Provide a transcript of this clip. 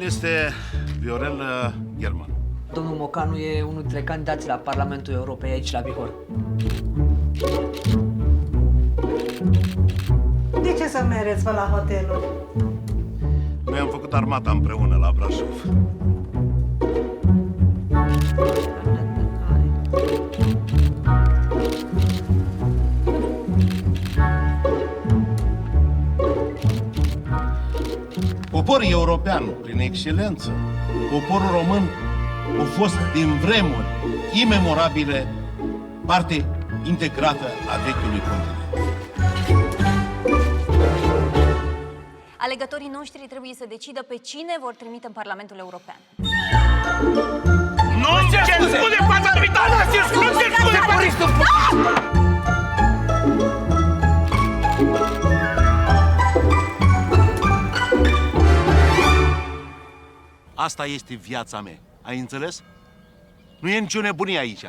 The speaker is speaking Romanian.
este Viorel German. Domnul Mocanu e unul dintre candidații la Parlamentul Europei aici la Bihor. De ce să mereți pe la hotelul? Noi am făcut armata împreună la Brașov. Poporul european, prin excelență, poporul român a fost din vremuri imemorabile parte integrată a vechiului continent. Alegătorii noștri trebuie să decidă pe cine vor trimite în Parlamentul European. Nu-mi cer scuze, fața arbitrară! Nu-mi cer scuze, Asta este viața mea. Ai înțeles? Nu e nicio nebunie aici.